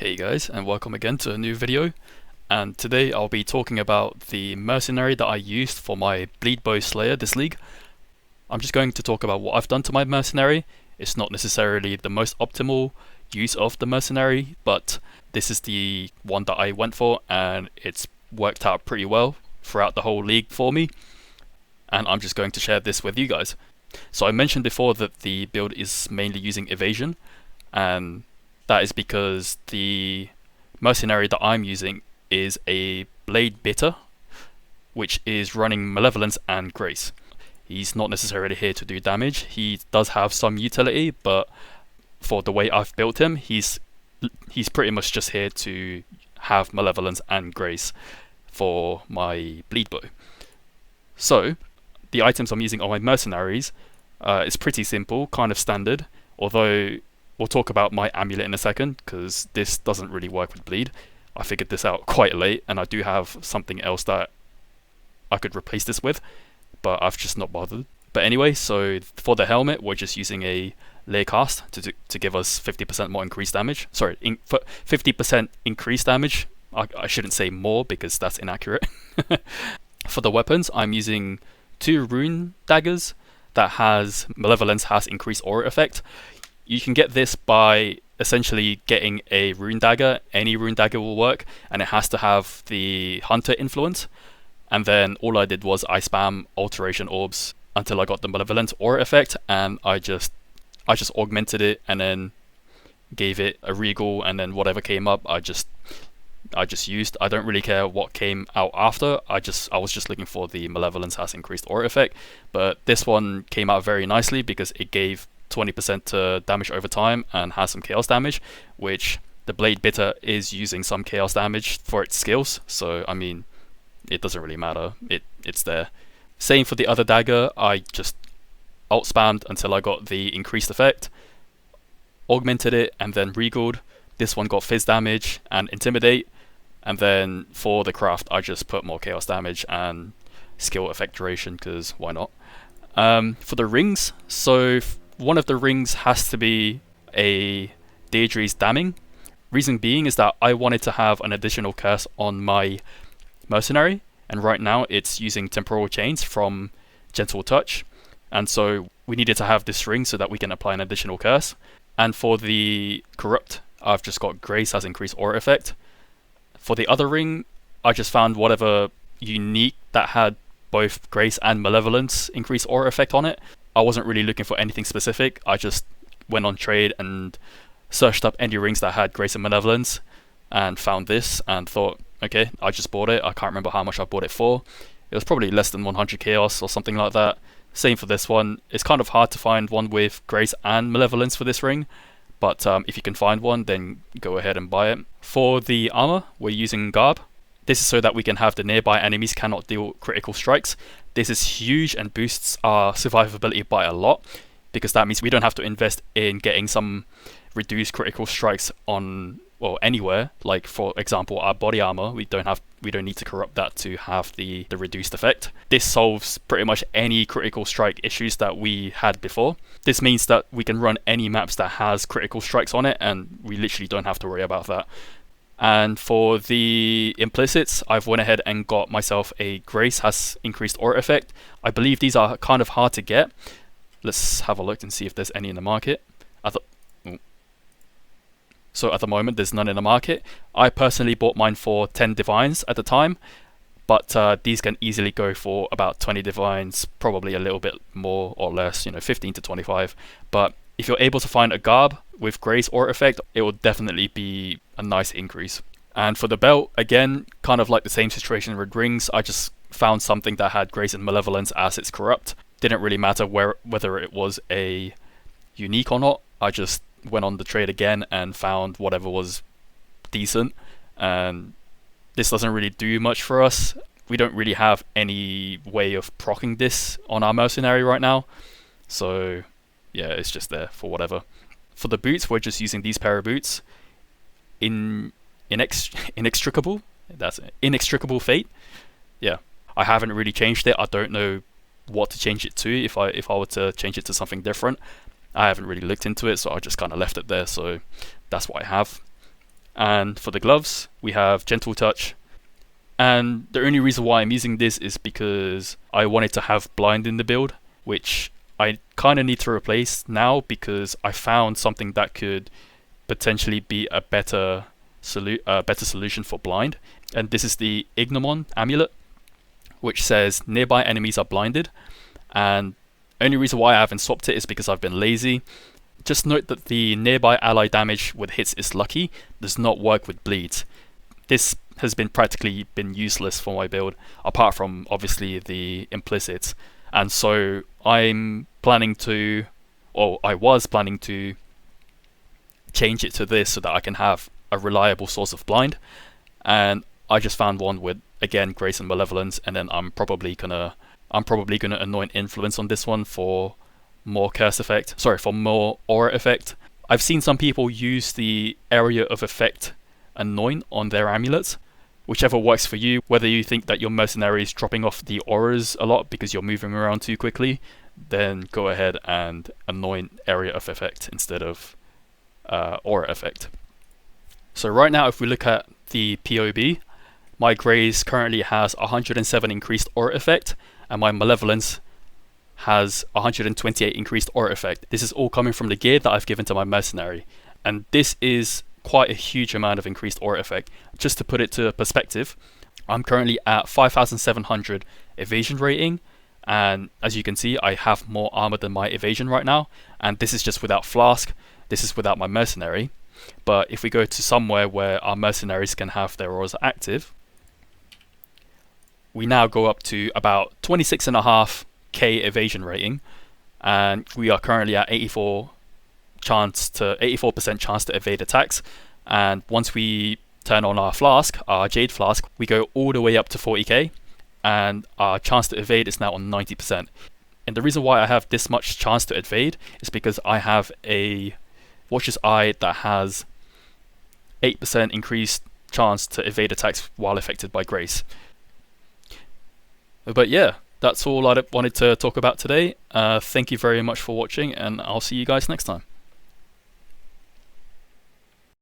Hey guys, and welcome again to a new video. And today I'll be talking about the Mercenary that I used for my Bleed Bow Slayer this league. I'm just going to talk about what I've done to my Mercenary. It's not necessarily the most optimal use of the Mercenary, but this is the one that I went for and it's worked out pretty well throughout the whole league for me. And I'm just going to share this with you guys. So I mentioned before that the build is mainly using evasion, and that is because the Mercenary that I'm using is a Blade Bitter, which is running Malevolence and Grace. He's not necessarily here to do damage. He does have some utility, but for the way I've built him, he's pretty much just here to have Malevolence and Grace for my Bleed Bow. So the items I'm using on my Mercenaries is pretty simple, kind of standard, although we'll talk about my Amulet in a second, because this doesn't really work with bleed. I figured this out quite late, and I do have something else that I could replace this with, but I've just not bothered. But anyway, so for the helmet, we're just using a layer cast to give us 50% more increased damage. Sorry, 50% increased damage. I shouldn't say more, because that's inaccurate. For the weapons, I'm using 2 rune daggers that has Malevolence has increased aura effect. You can get this by essentially getting a rune dagger. Any rune dagger will work, and it has to have the hunter influence. And then all I did was I spam alteration orbs until I got the malevolent aura effect, and I just augmented it and then gave it a regal, and then whatever came up I just used. I don't really care what came out after. I was just looking for the malevolence has increased aura effect, but this one came out very nicely because it gave 20% damage over time and has some chaos damage, which the Blade Bitter is using some chaos damage for its skills, so I mean it doesn't really matter, it's there. Same for the other dagger. I just alt spammed until I got the increased effect, augmented it, and then regaled. This one got fizz damage and intimidate, and then for the craft I just put more chaos damage and skill effect duration, because why not. For the rings, so one of the rings has to be a Deirdre's Damning. Reason being is that I wanted to have an additional curse on my Mercenary, and right now it's using Temporal Chains from Gentle Touch, and so we needed to have this ring so that we can apply an additional curse. And for the Corrupt, I've just got Grace has increased aura effect. For the other ring, I just found whatever unique that had both Grace and Malevolence increased aura effect on it. I wasn't really looking for anything specific. I just went on trade and searched up any rings that had Grace and Malevolence and found this and thought, okay, I just bought it. I can't remember how much I bought it for. It was probably less than 100 chaos or something like that. Same for this one. It's kind of hard to find one with Grace and Malevolence for this ring, but if you can find one, then go ahead and buy it. For the armor, we're using Garb. This is so that we can have the nearby enemies cannot deal critical strikes. This is huge and boosts our survivability by a lot, because that means we don't have to invest in getting some reduced critical strikes on, well, anywhere. Like for example, our body armor, we don't need to corrupt that to have the reduced effect. This solves pretty much any critical strike issues that we had before. This means that we can run any maps that has critical strikes on it, and we literally don't have to worry about that. And for the implicits, I've went ahead and got myself a Grace has increased aura effect. I believe these are kind of hard to get. Let's have a look and see if there's any in the market. So at the moment there's none in the market. I personally bought mine for 10 divines at the time, but these can easily go for about 20 divines, probably a little bit more or less, 15 to 25. But if you're able to find a Garb with Grace aura effect, it will definitely be a nice increase. And for the belt, again, kind of like the same situation with rings, I just found something that had Grace and Malevolence as its corrupt. Didn't really matter whether it was a unique or not. I just went on the trade again and found whatever was decent. And this doesn't really do much for us. We don't really have any way of proccing this on our Mercenary right now. So yeah, it's just there for whatever. For the boots, we're just using these pair of boots. Inextricable? That's it. Inextricable Fate. Yeah, I haven't really changed it. I don't know what to change it to. If I were to change it to something different, I haven't really looked into it, so I just kind of left it there. So that's what I have. And for the gloves, we have Gentle Touch. And the only reason why I'm using this is because I wanted to have Blind in the build, which I kind of need to replace now because I found something that could potentially be a better solution for Blind. And this is the Ignomon Amulet, which says nearby enemies are blinded. And only reason why I haven't swapped it is because I've been lazy. Just note that the nearby ally damage with hits is lucky, does not work with bleeds. This has been practically useless for my build, apart from obviously the implicits. And so I'm planning to, or I was planning to change it to this so that I can have a reliable source of blind. And I just found one with, again, Grace and Malevolence, and then I'm probably gonna anoint Influence on this one for more curse effect. Sorry, for more aura effect. I've seen some people use the area of effect anoint on their amulets. Whichever works for you, whether you think that your mercenary is dropping off the auras a lot because you're moving around too quickly, then go ahead and anoint area of effect instead of aura effect. So right now, if we look at the POB, my Grace currently has 107 increased aura effect, and my Malevolence has 128 increased aura effect. This is all coming from the gear that I've given to my Mercenary, and this is quite a huge amount of increased aura effect. Just to put it to perspective, I'm currently at 5,700 evasion rating, and as you can see, I have more armor than my evasion right now, and this is just without Flask, this is without my Mercenary. But if we go to somewhere where our mercenaries can have their auras active, we now go up to about 26.5k evasion rating, and we are currently at 84% chance to evade attacks. And once we turn on our flask, our Jade Flask, we go all the way up to 40k, and our chance to evade is now on 90%. And the reason why I have this much chance to evade is because I have a Watcher's Eye that has 8% increased chance to evade attacks while affected by Grace. But yeah, that's all I wanted to talk about today. Thank you very much for watching, and I'll see you guys next time.